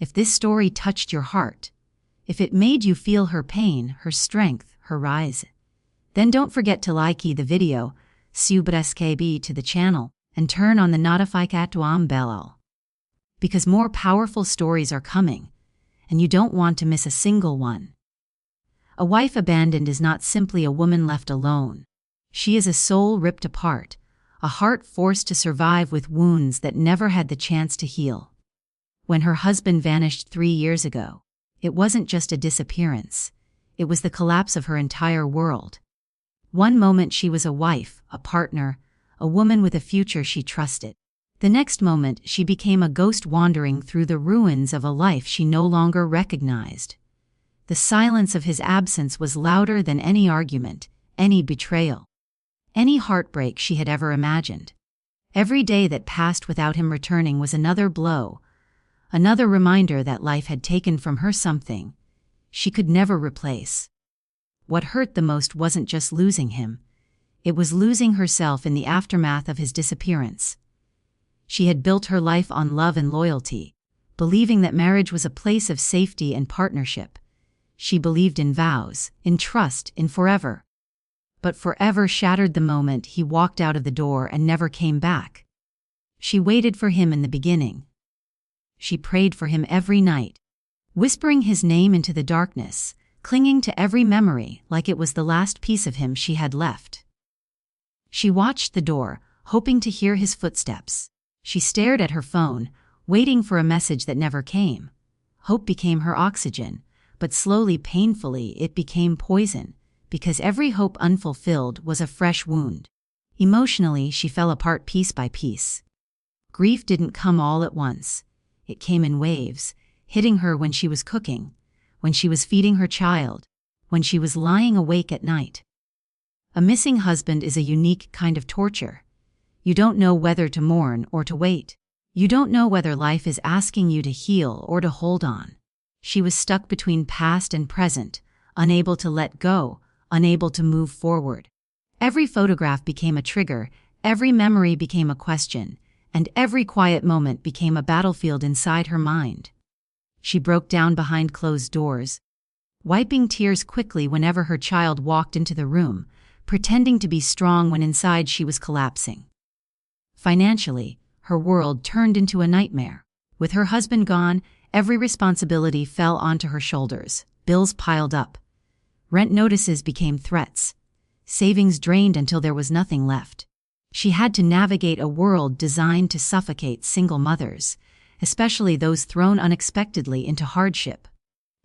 If this story touched your heart, if it made you feel her pain, her strength, her rise, then don't forget to like the video, subscribe to the channel, and turn on the notification bell. Because more powerful stories are coming, and you don't want to miss a single one. A wife abandoned is not simply a woman left alone. She is a soul ripped apart, a heart forced to survive with wounds that never had the chance to heal. When her husband vanished 3 years ago, it wasn't just a disappearance, it was the collapse of her entire world. One moment she was a wife, a partner, a woman with a future she trusted. The next moment she became a ghost wandering through the ruins of a life she no longer recognized. The silence of his absence was louder than any argument, any betrayal, any heartbreak she had ever imagined. Every day that passed without him returning was another blow, another reminder that life had taken from her something she could never replace. What hurt the most wasn't just losing him, it was losing herself in the aftermath of his disappearance. She had built her life on love and loyalty, believing that marriage was a place of safety and partnership. She believed in vows, in trust, in forever. But forever shattered the moment he walked out of the door and never came back. She waited for him in the beginning. She prayed for him every night, whispering his name into the darkness, clinging to every memory like it was the last piece of him she had left. She watched the door, hoping to hear his footsteps. She stared at her phone, waiting for a message that never came. Hope became her oxygen, but slowly, painfully, it became poison, because every hope unfulfilled was a fresh wound. Emotionally, she fell apart piece by piece. Grief didn't come all at once. It came in waves, hitting her when she was cooking, when she was feeding her child, when she was lying awake at night. A missing husband is a unique kind of torture. You don't know whether to mourn or to wait. You don't know whether life is asking you to heal or to hold on. She was stuck between past and present, unable to let go, unable to move forward. Every photograph became a trigger, every memory became a question, and every quiet moment became a battlefield inside her mind. She broke down behind closed doors, wiping tears quickly whenever her child walked into the room, pretending to be strong when inside she was collapsing. Financially, her world turned into a nightmare. With her husband gone, every responsibility fell onto her shoulders. Bills piled up. Rent notices became threats. Savings drained until there was nothing left. She had to navigate a world designed to suffocate single mothers, especially those thrown unexpectedly into hardship.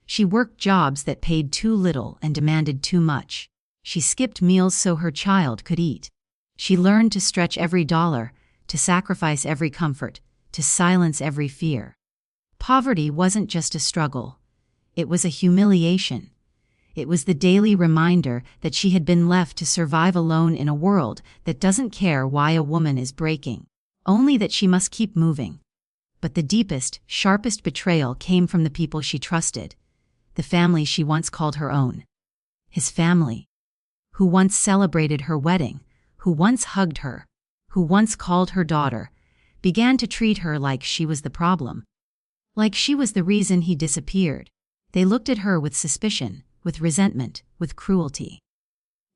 She worked jobs that paid too little and demanded too much. She skipped meals so her child could eat. She learned to stretch every dollar, to sacrifice every comfort, to silence every fear. Poverty wasn't just a struggle. It was a humiliation. It was the daily reminder that she had been left to survive alone in a world that doesn't care why a woman is breaking, only that she must keep moving. But the deepest, sharpest betrayal came from the people she trusted, the family she once called her own. His family, who once celebrated her wedding, who once hugged her, who once called her daughter, began to treat her like she was the problem, like she was the reason he disappeared. They looked at her with suspicion, with resentment, with cruelty.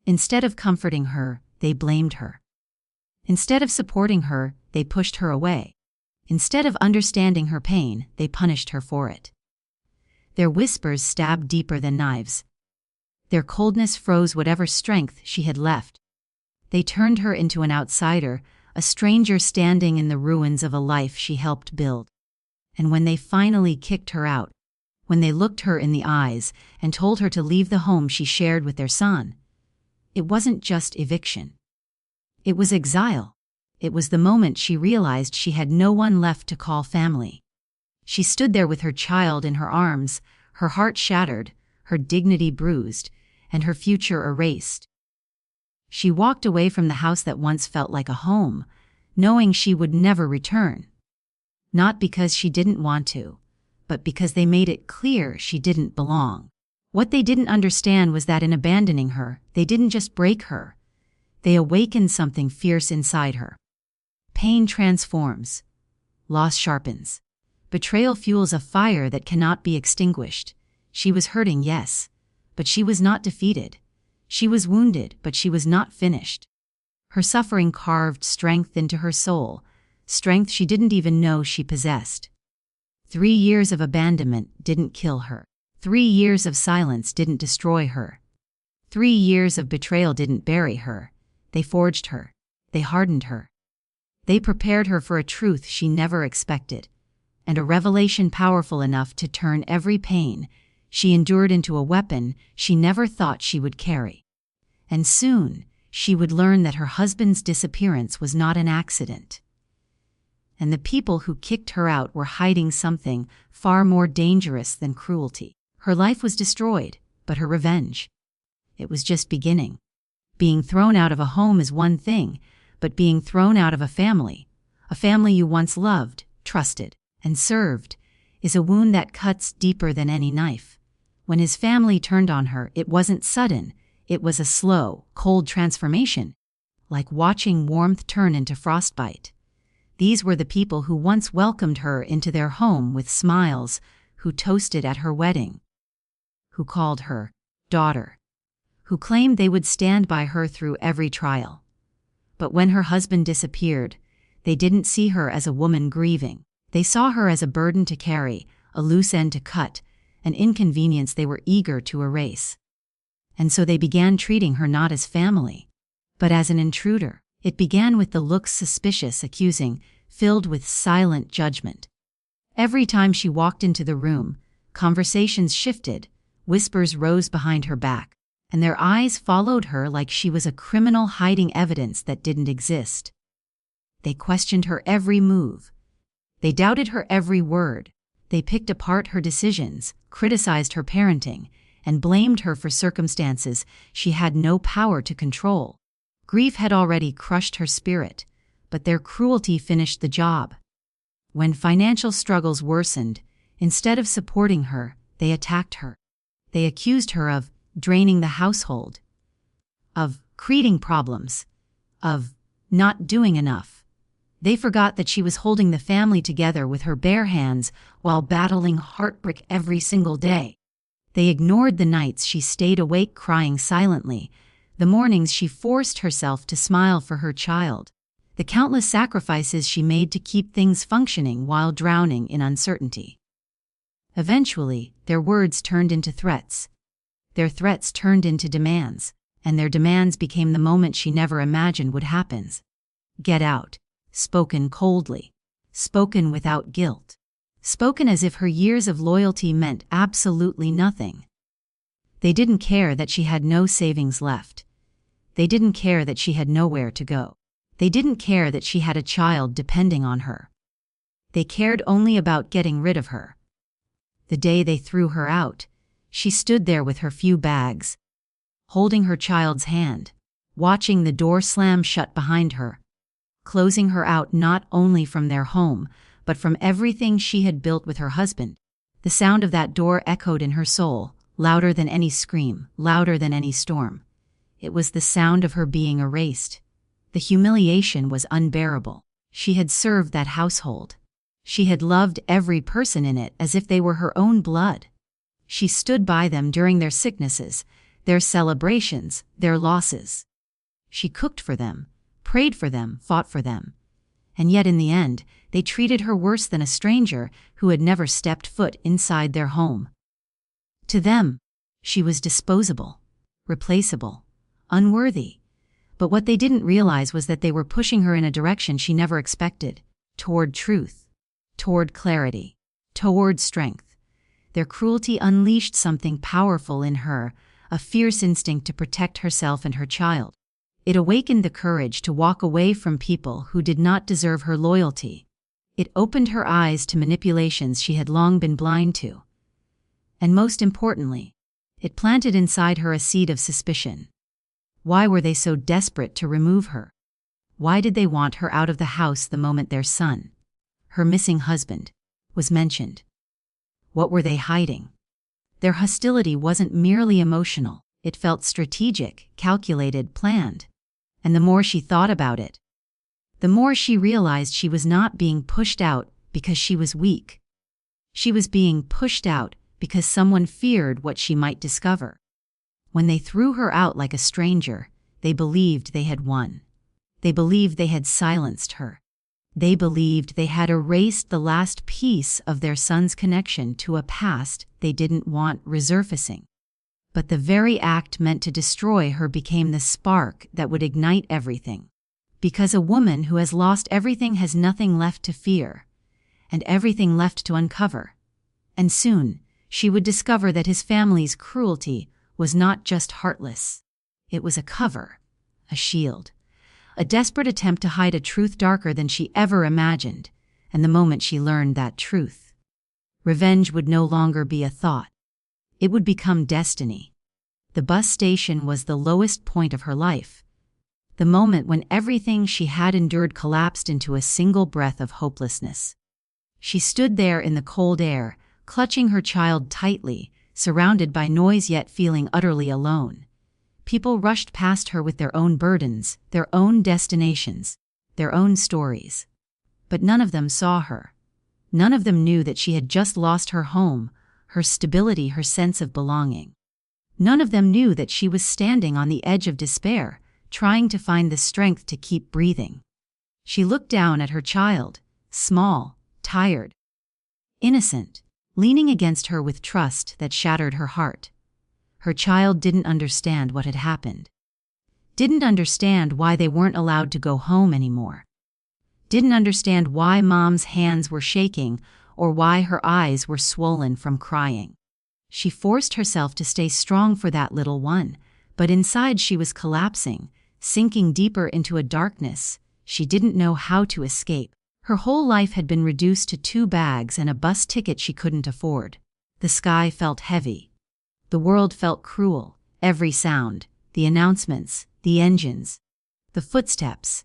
Instead of comforting her, they blamed her. Instead of supporting her, they pushed her away. Instead of understanding her pain, they punished her for it. Their whispers stabbed deeper than knives. Their coldness froze whatever strength she had left. They turned her into an outsider, a stranger standing in the ruins of a life she helped build. And when they finally kicked her out, when they looked her in the eyes and told her to leave the home she shared with their son, it wasn't just eviction. It was exile. It was the moment she realized she had no one left to call family. She stood there with her child in her arms, her heart shattered, her dignity bruised, and her future erased. She walked away from the house that once felt like a home, knowing she would never return. Not because she didn't want to, but because they made it clear she didn't belong. What they didn't understand was that in abandoning her, they didn't just break her. They awakened something fierce inside her. Pain transforms. Loss sharpens. Betrayal fuels a fire that cannot be extinguished. She was hurting, yes, but she was not defeated. She was wounded, but she was not finished. Her suffering carved strength into her soul, strength she didn't even know she possessed. 3 years of abandonment didn't kill her. 3 years of silence didn't destroy her. 3 years of betrayal didn't bury her. They forged her. They hardened her. They prepared her for a truth she never expected, and a revelation powerful enough to turn every pain she endured into a weapon she never thought she would carry. And soon, she would learn that her husband's disappearance was not an accident. And the people who kicked her out were hiding something far more dangerous than cruelty. Her life was destroyed, but her revenge, it was just beginning. Being thrown out of a home is one thing, but being thrown out of a family you once loved, trusted, and served, is a wound that cuts deeper than any knife. When his family turned on her, it wasn't sudden. It was a slow, cold transformation, like watching warmth turn into frostbite. These were the people who once welcomed her into their home with smiles, who toasted at her wedding, who called her daughter, who claimed they would stand by her through every trial. But when her husband disappeared, they didn't see her as a woman grieving. They saw her as a burden to carry, a loose end to cut, an inconvenience they were eager to erase. And so they began treating her not as family, but as an intruder. It began with the looks suspicious, accusing, filled with silent judgment. Every time she walked into the room, conversations shifted, whispers rose behind her back, and their eyes followed her like she was a criminal hiding evidence that didn't exist. They questioned her every move. They doubted her every word. They picked apart her decisions, criticized her parenting, and blamed her for circumstances she had no power to control. Grief had already crushed her spirit, but their cruelty finished the job. When financial struggles worsened, instead of supporting her, they attacked her. They accused her of draining the household, of creating problems, of not doing enough. They forgot that she was holding the family together with her bare hands while battling heartbreak every single day. They ignored the nights she stayed awake crying silently, the mornings she forced herself to smile for her child, the countless sacrifices she made to keep things functioning while drowning in uncertainty. Eventually, their words turned into threats. Their threats turned into demands, and their demands became the moment she never imagined would happen. Get out. Spoken coldly. Spoken without guilt. Spoken as if her years of loyalty meant absolutely nothing. They didn't care that she had no savings left. They didn't care that she had nowhere to go. They didn't care that she had a child depending on her. They cared only about getting rid of her. The day they threw her out, she stood there with her few bags, holding her child's hand, watching the door slam shut behind her, closing her out not only from their home, but from everything she had built with her husband. The sound of that door echoed in her soul, louder than any scream, louder than any storm. It was the sound of her being erased. The humiliation was unbearable. She had served that household. She had loved every person in it as if they were her own blood. She stood by them during their sicknesses, their celebrations, their losses. She cooked for them, prayed for them, fought for them. And yet in the end, they treated her worse than a stranger who had never stepped foot inside their home. To them, she was disposable, replaceable, unworthy. But what they didn't realize was that they were pushing her in a direction she never expected, toward truth, toward clarity, toward strength. Their cruelty unleashed something powerful in her, a fierce instinct to protect herself and her child. It awakened the courage to walk away from people who did not deserve her loyalty. It opened her eyes to manipulations she had long been blind to. And most importantly, it planted inside her a seed of suspicion. Why were they so desperate to remove her? Why did they want her out of the house the moment their son, her missing husband, was mentioned? What were they hiding? Their hostility wasn't merely emotional. It felt strategic, calculated, planned. And the more she thought about it, the more she realized she was not being pushed out because she was weak. She was being pushed out because someone feared what she might discover. When they threw her out like a stranger, they believed they had won. They believed they had silenced her. They believed they had erased the last piece of their son's connection to a past they didn't want resurfacing. But the very act meant to destroy her became the spark that would ignite everything. Because a woman who has lost everything has nothing left to fear, and everything left to uncover. And soon, she would discover that his family's cruelty was not just heartless. It was a cover, a shield, a desperate attempt to hide a truth darker than she ever imagined, and the moment she learned that truth, revenge would no longer be a thought. It would become destiny. The bus station was the lowest point of her life, the moment when everything she had endured collapsed into a single breath of hopelessness. She stood there in the cold air, clutching her child tightly, surrounded by noise yet feeling utterly alone. People rushed past her with their own burdens, their own destinations, their own stories. But none of them saw her. None of them knew that she had just lost her home, her stability, her sense of belonging. None of them knew that she was standing on the edge of despair, trying to find the strength to keep breathing. She looked down at her child, small, tired, innocent, leaning against her with trust that shattered her heart. Her child didn't understand what had happened. Didn't understand why they weren't allowed to go home anymore. Didn't understand why Mom's hands were shaking or why her eyes were swollen from crying. She forced herself to stay strong for that little one, but inside she was collapsing, sinking deeper into a darkness she didn't know how to escape. Her whole life had been reduced to 2 bags and a bus ticket she couldn't afford. The sky felt heavy. The world felt cruel. Every sound, the announcements, the engines, the footsteps,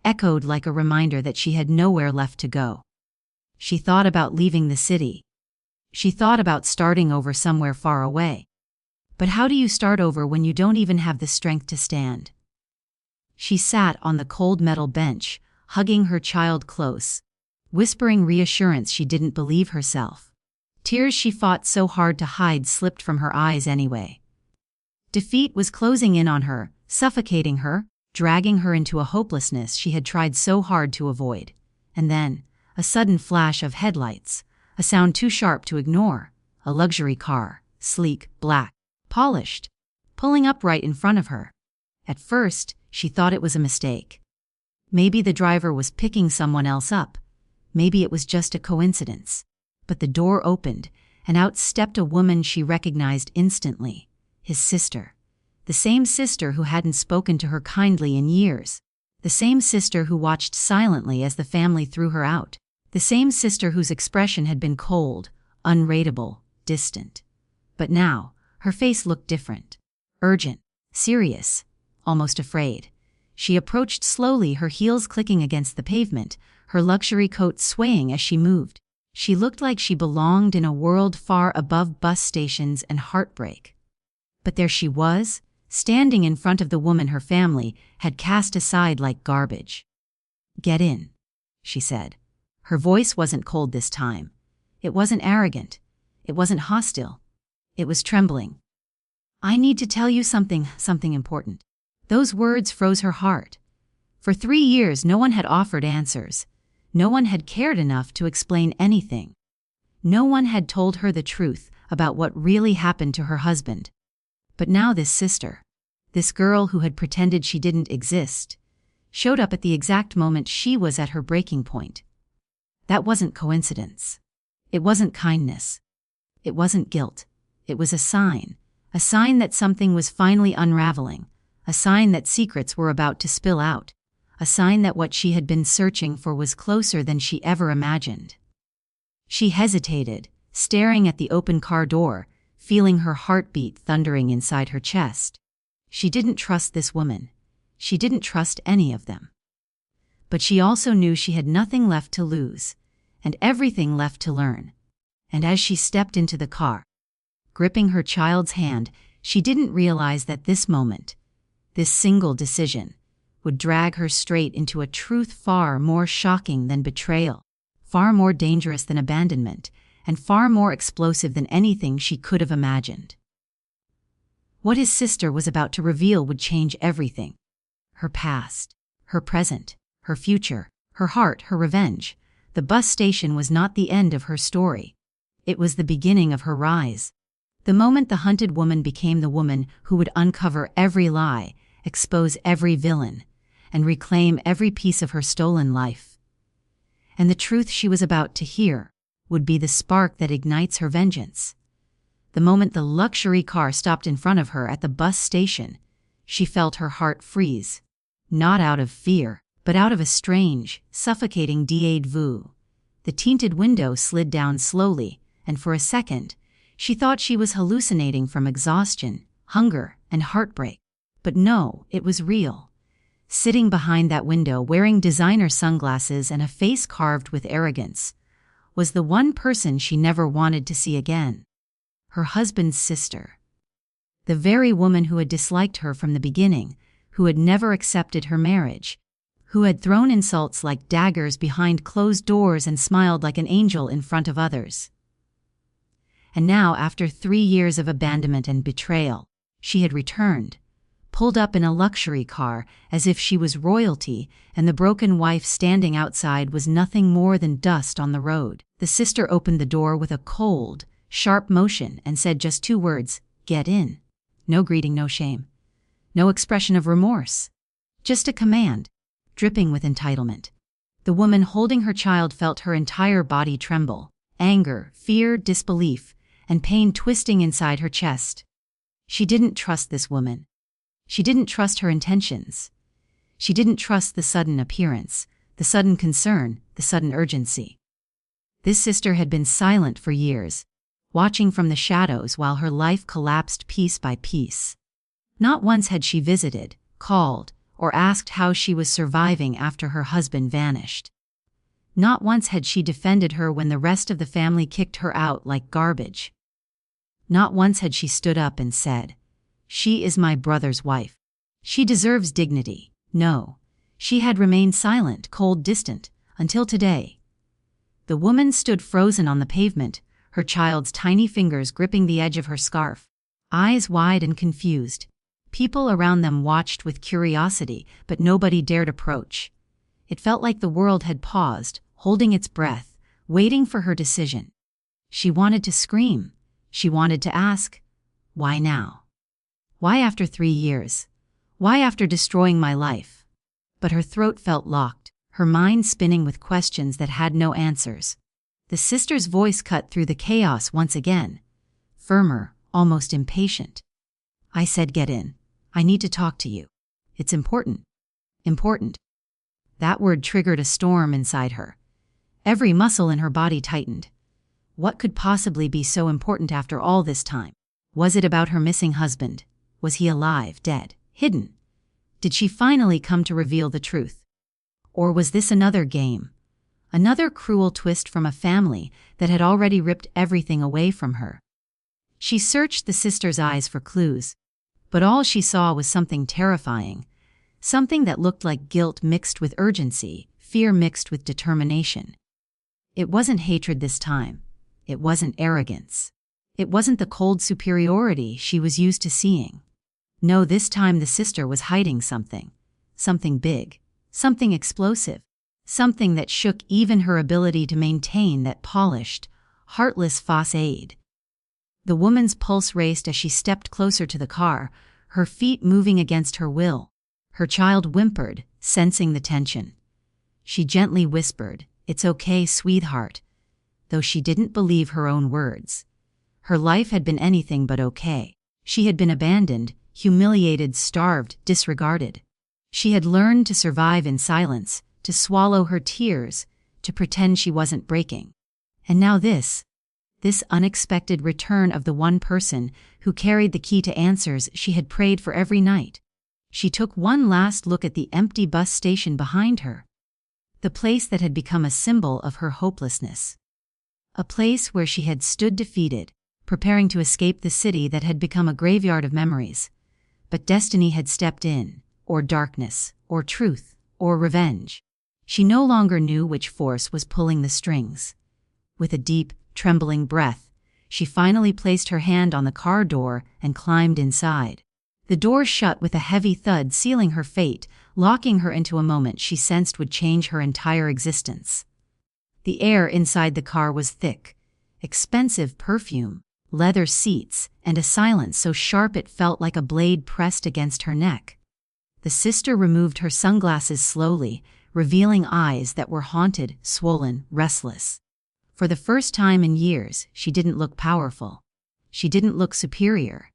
echoed like a reminder that she had nowhere left to go. She thought about leaving the city. She thought about starting over somewhere far away. But how do you start over when you don't even have the strength to stand? She sat on the cold metal bench, hugging her child close, whispering reassurance she didn't believe herself. Tears she fought so hard to hide slipped from her eyes anyway. Defeat was closing in on her, suffocating her, dragging her into a hopelessness she had tried so hard to avoid. And then, a sudden flash of headlights, a sound too sharp to ignore, a luxury car, sleek, black, polished, pulling up right in front of her. At first, she thought it was a mistake. Maybe the driver was picking someone else up. Maybe it was just a coincidence. But the door opened, and out stepped a woman she recognized instantly. His sister. The same sister who hadn't spoken to her kindly in years. The same sister who watched silently as the family threw her out. The same sister whose expression had been cold, unreadable, distant. But now, her face looked different. Urgent, serious, almost afraid. She approached slowly, her heels clicking against the pavement, her luxury coat swaying as she moved. She looked like she belonged in a world far above bus stations and heartbreak. But there she was, standing in front of the woman her family had cast aside like garbage. "Get in," she said. Her voice wasn't cold this time. It wasn't arrogant. It wasn't hostile. It was trembling. "I need to tell you something important." Those words froze her heart. For 3 years no one had offered answers. No one had cared enough to explain anything. No one had told her the truth about what really happened to her husband. But now this sister, this girl who had pretended she didn't exist, showed up at the exact moment she was at her breaking point. That wasn't coincidence. It wasn't kindness. It wasn't guilt. It was a sign that something was finally unraveling, a sign that secrets were about to spill out. A sign that what she had been searching for was closer than she ever imagined. She hesitated, staring at the open car door, feeling her heartbeat thundering inside her chest. She didn't trust this woman. She didn't trust any of them. But she also knew she had nothing left to lose, and everything left to learn. And as she stepped into the car, gripping her child's hand, she didn't realize that this moment, this single decision, would drag her straight into a truth far more shocking than betrayal, far more dangerous than abandonment, and far more explosive than anything she could have imagined. What his sister was about to reveal would change everything. Her past, her present, her future, her heart, her revenge. The bus station was not the end of her story. It was the beginning of her rise. The moment the hunted woman became the woman who would uncover every lie, expose every villain, and reclaim every piece of her stolen life. And the truth she was about to hear would be the spark that ignites her vengeance. The moment the luxury car stopped in front of her at the bus station, she felt her heart freeze, not out of fear, but out of a strange, suffocating déjà vu. The tinted window slid down slowly, and for a second, she thought she was hallucinating from exhaustion, hunger, and heartbreak. But no, it was real. Sitting behind that window, wearing designer sunglasses and a face carved with arrogance, was the one person she never wanted to see again. Her husband's sister. The very woman who had disliked her from the beginning, who had never accepted her marriage, who had thrown insults like daggers behind closed doors and smiled like an angel in front of others. And now, after 3 years of abandonment and betrayal, she had returned, pulled up in a luxury car as if she was royalty, and the broken wife standing outside was nothing more than dust on the road. The sister opened the door with a cold, sharp motion and said just 2 words, "Get in." No greeting, no shame. No expression of remorse. Just a command, dripping with entitlement. The woman holding her child felt her entire body tremble, anger, fear, disbelief, and pain twisting inside her chest. She didn't trust this woman. She didn't trust her intentions. She didn't trust the sudden appearance, the sudden concern, the sudden urgency. This sister had been silent for years, watching from the shadows while her life collapsed piece by piece. Not once had she visited, called, or asked how she was surviving after her husband vanished. Not once had she defended her when the rest of the family kicked her out like garbage. Not once had she stood up and said, "She is my brother's wife. She deserves dignity." No, she had remained silent, cold, distant, until today. The woman stood frozen on the pavement, her child's tiny fingers gripping the edge of her scarf, eyes wide and confused. People around them watched with curiosity, but nobody dared approach. It felt like the world had paused, holding its breath, waiting for her decision. She wanted to scream. She wanted to ask, "Why now? Why after 3 years? Why after destroying my life?" But her throat felt locked, her mind spinning with questions that had no answers. The sister's voice cut through the chaos once again, firmer, almost impatient. "I said get in. I need to talk to you. It's important. Important." That word triggered a storm inside her. Every muscle in her body tightened. What could possibly be so important after all this time? Was it about her missing husband? Was he alive, dead, hidden? Did she finally come to reveal the truth? Or was this another game? Another cruel twist from a family that had already ripped everything away from her? She searched the sister's eyes for clues, but all she saw was something terrifying, something that looked like guilt mixed with urgency, fear mixed with determination. It wasn't hatred this time. It wasn't arrogance. It wasn't the cold superiority she was used to seeing. No, this time the sister was hiding something. Something big. Something explosive. Something that shook even her ability to maintain that polished, heartless facade. The woman's pulse raced as she stepped closer to the car, her feet moving against her will. Her child whimpered, sensing the tension. She gently whispered, "It's okay, sweetheart," though she didn't believe her own words. Her life had been anything but okay. She had been abandoned, humiliated, starved, disregarded. She had learned to survive in silence, to swallow her tears, to pretend she wasn't breaking. And now this unexpected return of the one person who carried the key to answers she had prayed for every night. She took one last look at the empty bus station behind her, the place that had become a symbol of her hopelessness. A place where she had stood defeated, preparing to escape the city that had become a graveyard of memories. But destiny had stepped in, or darkness, or truth, or revenge. She no longer knew which force was pulling the strings. With a deep, trembling breath, she finally placed her hand on the car door and climbed inside. The door shut with a heavy thud, sealing her fate, locking her into a moment she sensed would change her entire existence. The air inside the car was thick, expensive perfume, leather seats, and a silence so sharp it felt like a blade pressed against her neck. The sister removed her sunglasses slowly, revealing eyes that were haunted, swollen, restless. For the first time in years, she didn't look powerful. She didn't look superior.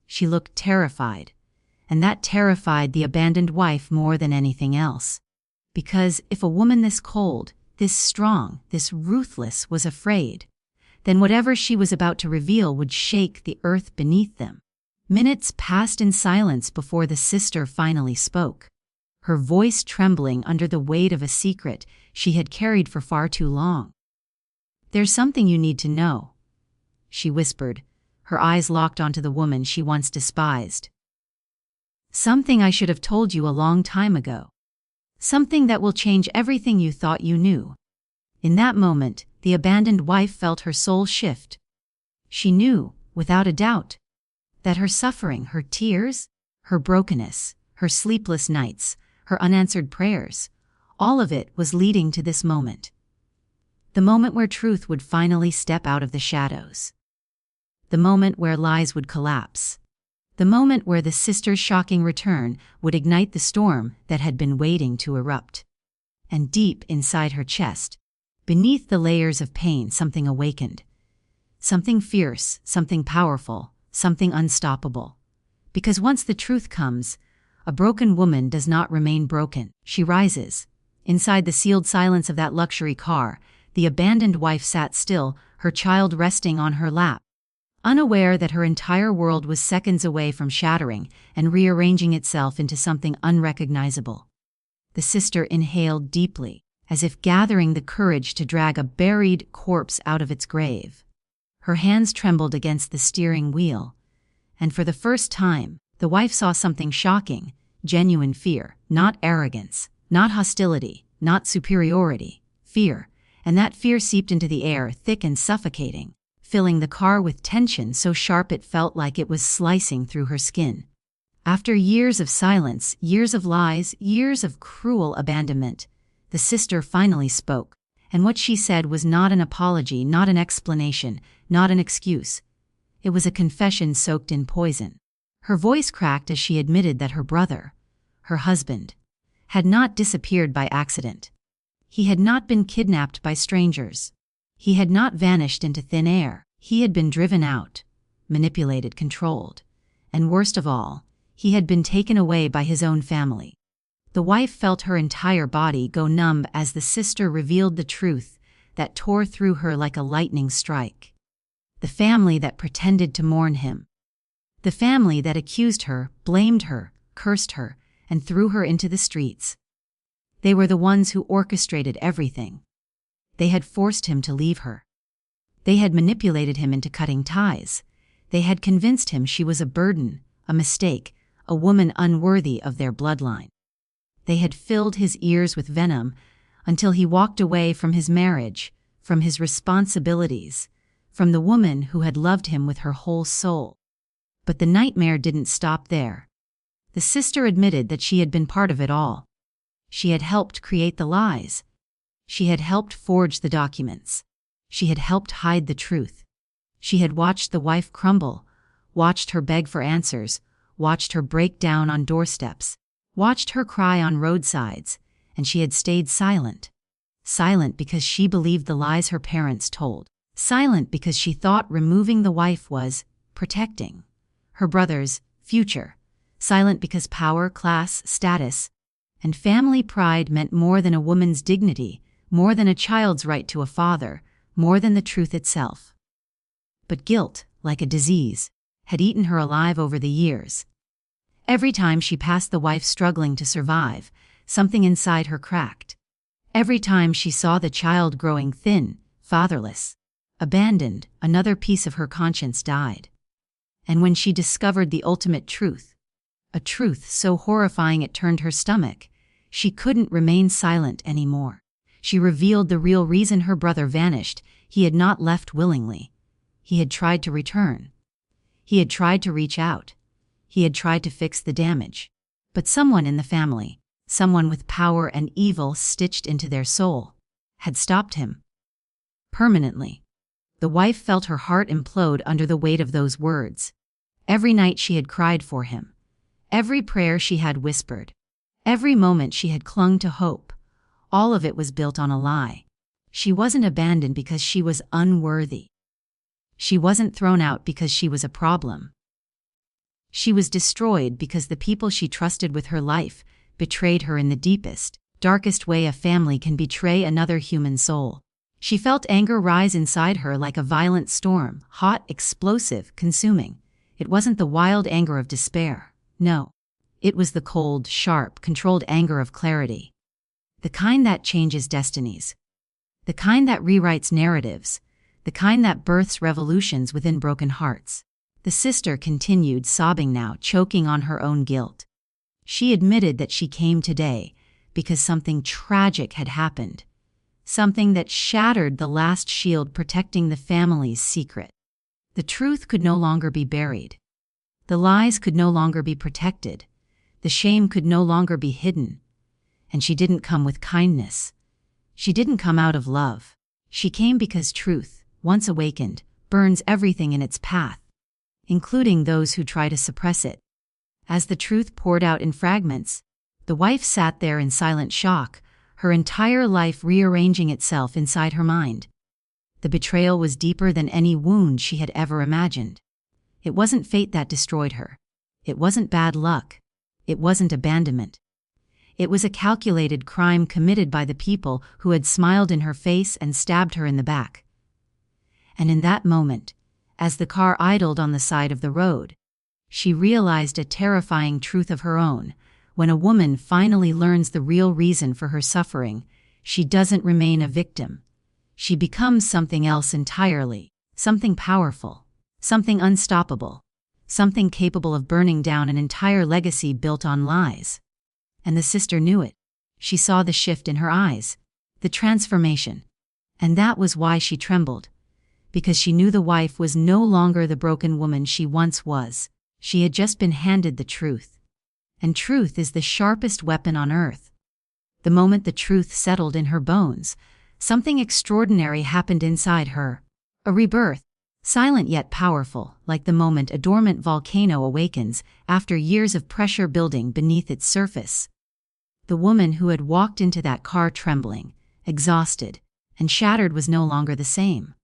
She looked terrified, and that terrified the abandoned wife more than anything else. Because if a woman this cold, this strong, this ruthless was afraid, then whatever she was about to reveal would shake the earth beneath them. Minutes passed in silence before the sister finally spoke, her voice trembling under the weight of a secret she had carried for far too long. "There's something you need to know," she whispered, her eyes locked onto the woman she once despised. "Something I should have told you a long time ago. Something that will change everything you thought you knew." In that moment, the abandoned wife felt her soul shift. She knew, without a doubt, that her suffering, her tears, her brokenness, her sleepless nights, her unanswered prayers, all of it was leading to this moment. The moment where truth would finally step out of the shadows. The moment where lies would collapse. The moment where the sister's shocking return would ignite the storm that had been waiting to erupt. And deep inside her chest, beneath the layers of pain, something awakened. Something fierce, something powerful, something unstoppable. Because once the truth comes, a broken woman does not remain broken. She rises. Inside the sealed silence of that luxury car, the abandoned wife sat still, her child resting on her lap, unaware that her entire world was seconds away from shattering and rearranging itself into something unrecognizable. The sister inhaled deeply, as if gathering the courage to drag a buried corpse out of its grave. Her hands trembled against the steering wheel, and for the first time, the wife saw something shocking, genuine fear, not arrogance, not hostility, not superiority, fear, and that fear seeped into the air, thick and suffocating, filling the car with tension so sharp it felt like it was slicing through her skin. After years of silence, years of lies, years of cruel abandonment, the sister finally spoke, and what she said was not an apology, not an explanation, not an excuse. It was a confession soaked in poison. Her voice cracked as she admitted that her brother, her husband, had not disappeared by accident. He had not been kidnapped by strangers. He had not vanished into thin air. He had been driven out, manipulated, controlled, and worst of all, he had been taken away by his own family. The wife felt her entire body go numb as the sister revealed the truth that tore through her like a lightning strike. The family that pretended to mourn him. The family that accused her, blamed her, cursed her, and threw her into the streets. They were the ones who orchestrated everything. They had forced him to leave her. They had manipulated him into cutting ties. They had convinced him she was a burden, a mistake, a woman unworthy of their bloodline. They had filled his ears with venom until he walked away from his marriage, from his responsibilities, from the woman who had loved him with her whole soul. But the nightmare didn't stop there. The sister admitted that she had been part of it all. She had helped create the lies. She had helped forge the documents. She had helped hide the truth. She had watched the wife crumble, watched her beg for answers, watched her break down on doorsteps, watched her cry on roadsides, and she had stayed silent. Silent because she believed the lies her parents told. Silent because she thought removing the wife was protecting her brother's future. Silent because power, class, status, and family pride meant more than a woman's dignity, more than a child's right to a father, more than the truth itself. But guilt, like a disease, had eaten her alive over the years. Every time she passed the wife struggling to survive, something inside her cracked. Every time she saw the child growing thin, fatherless, abandoned, another piece of her conscience died. And when she discovered the ultimate truth, a truth so horrifying it turned her stomach, she couldn't remain silent anymore. She revealed the real reason her brother vanished. He had not left willingly. He had tried to return. He had tried to reach out. He had tried to fix the damage. But someone in the family, someone with power and evil stitched into their soul, had stopped him. Permanently. The wife felt her heart implode under the weight of those words. Every night she had cried for him. Every prayer she had whispered. Every moment she had clung to hope. All of it was built on a lie. She wasn't abandoned because she was unworthy. She wasn't thrown out because she was a problem. She was destroyed because the people she trusted with her life betrayed her in the deepest, darkest way a family can betray another human soul. She felt anger rise inside her like a violent storm, hot, explosive, consuming. It wasn't the wild anger of despair. No. It was the cold, sharp, controlled anger of clarity. The kind that changes destinies. The kind that rewrites narratives. The kind that births revolutions within broken hearts. The sister continued sobbing now, choking on her own guilt. She admitted that she came today because something tragic had happened. Something that shattered the last shield protecting the family's secret. The truth could no longer be buried. The lies could no longer be protected. The shame could no longer be hidden. And she didn't come with kindness. She didn't come out of love. She came because truth, once awakened, burns everything in its path, including those who try to suppress it. As the truth poured out in fragments, the wife sat there in silent shock, her entire life rearranging itself inside her mind. The betrayal was deeper than any wound she had ever imagined. It wasn't fate that destroyed her. It wasn't bad luck. It wasn't abandonment. It was a calculated crime committed by the people who had smiled in her face and stabbed her in the back. And in that moment, as the car idled on the side of the road, she realized a terrifying truth of her own. When a woman finally learns the real reason for her suffering, she doesn't remain a victim. She becomes something else entirely, something powerful, something unstoppable, something capable of burning down an entire legacy built on lies. And the sister knew it. She saw the shift in her eyes, the transformation. And that was why she trembled. Because she knew the wife was no longer the broken woman she once was. She had just been handed the truth. And truth is the sharpest weapon on earth. The moment the truth settled in her bones, something extraordinary happened inside her. A rebirth, silent yet powerful, like the moment a dormant volcano awakens after years of pressure building beneath its surface. The woman who had walked into that car trembling, exhausted, and shattered was no longer the same.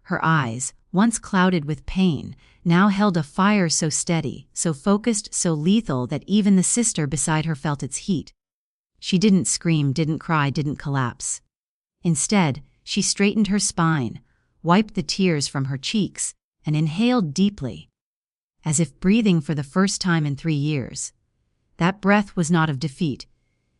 Her eyes, once clouded with pain, now held a fire so steady, so focused, so lethal that even the sister beside her felt its heat. She didn't scream, didn't cry, didn't collapse. Instead, she straightened her spine, wiped the tears from her cheeks, and inhaled deeply, as if breathing for the first time in 3 years. That breath was not of defeat.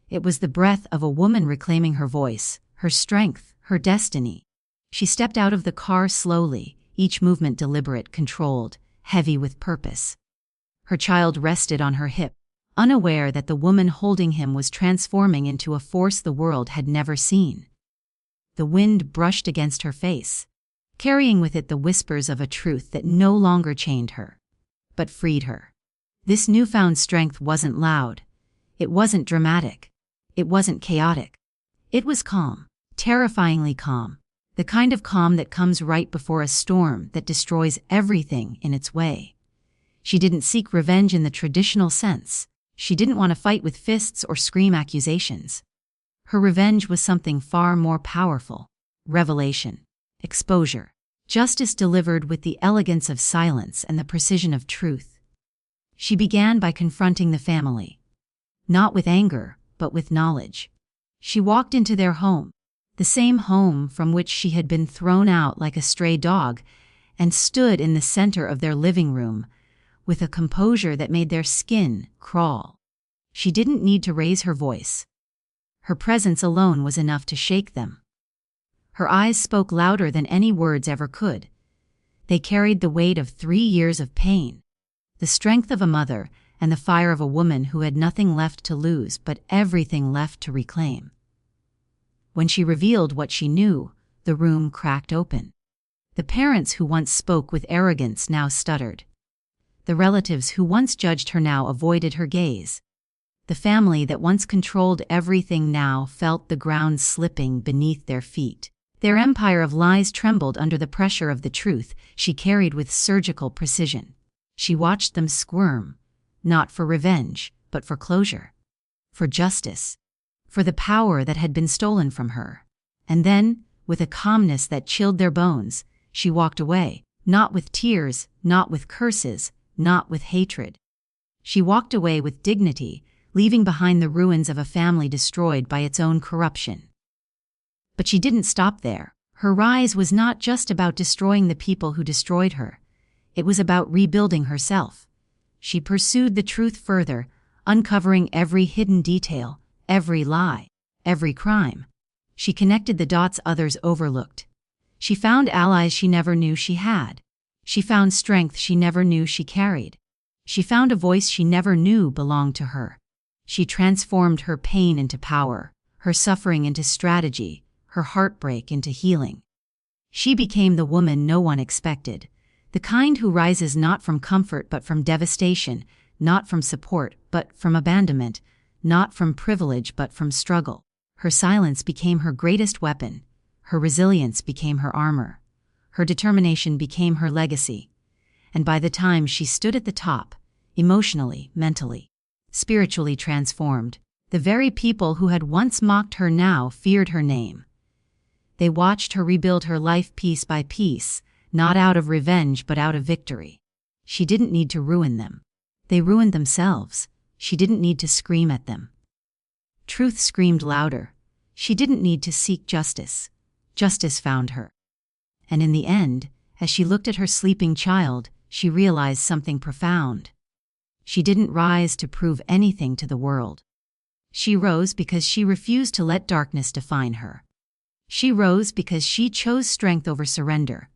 It was the breath of a woman reclaiming her voice, her strength, her destiny. She stepped out of the car slowly, each movement deliberate, controlled, heavy with purpose. Her child rested on her hip, unaware that the woman holding him was transforming into a force the world had never seen. The wind brushed against her face, carrying with it the whispers of a truth that no longer chained her, but freed her. This newfound strength wasn't loud. It wasn't dramatic. It wasn't chaotic. It was calm, terrifyingly calm. The kind of calm that comes right before a storm that destroys everything in its way. She didn't seek revenge in the traditional sense. She didn't want to fight with fists or scream accusations. Her revenge was something far more powerful. Revelation. Exposure. Justice delivered with the elegance of silence and the precision of truth. She began by confronting the family. Not with anger, but with knowledge. She walked into their home, the same home from which she had been thrown out like a stray dog, and stood in the center of their living room, with a composure that made their skin crawl. She didn't need to raise her voice. Her presence alone was enough to shake them. Her eyes spoke louder than any words ever could. They carried the weight of 3 years of pain, the strength of a mother, and the fire of a woman who had nothing left to lose but everything left to reclaim. When she revealed what she knew, the room cracked open. The parents who once spoke with arrogance now stuttered. The relatives who once judged her now avoided her gaze. The family that once controlled everything now felt the ground slipping beneath their feet. Their empire of lies trembled under the pressure of the truth she carried with surgical precision. She watched them squirm, not for revenge, but for closure, for justice, for the power that had been stolen from her. And then, with a calmness that chilled their bones, she walked away, not with tears, not with curses, not with hatred. She walked away with dignity, leaving behind the ruins of a family destroyed by its own corruption. But she didn't stop there. Her rise was not just about destroying the people who destroyed her. It was about rebuilding herself. She pursued the truth further, uncovering every hidden detail, every lie, every crime. She connected the dots others overlooked. She found allies she never knew she had. She found strength she never knew she carried. She found a voice she never knew belonged to her. She transformed her pain into power, her suffering into strategy, her heartbreak into healing. She became the woman no one expected, the kind who rises not from comfort but from devastation, not from support but from abandonment, not from privilege but from struggle. Her silence became her greatest weapon. Her resilience became her armor. Her determination became her legacy. And by the time she stood at the top, emotionally, mentally, spiritually transformed, the very people who had once mocked her now feared her name. They watched her rebuild her life piece by piece, not out of revenge but out of victory. She didn't need to ruin them. They ruined themselves. She didn't need to scream at them. Truth screamed louder. She didn't need to seek justice. Justice found her. And in the end, as she looked at her sleeping child, she realized something profound. She didn't rise to prove anything to the world. She rose because she refused to let darkness define her. She rose because she chose strength over surrender.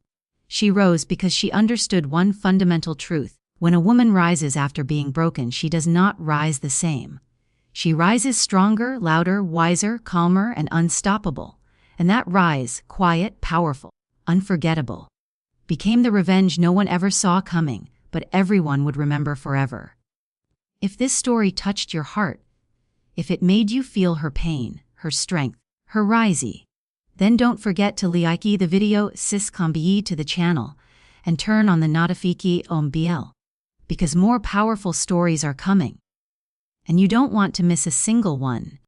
She rose because she understood one fundamental truth. When a woman rises after being broken, she does not rise the same. She rises stronger, louder, wiser, calmer, and unstoppable. And that rise, quiet, powerful, unforgettable, became the revenge no one ever saw coming, but everyone would remember forever. If this story touched your heart, if it made you feel her pain, her strength, her rising, then don't forget to like the video, subscribe to the channel, and turn on the notification bell, because more powerful stories are coming. And you don't want to miss a single one.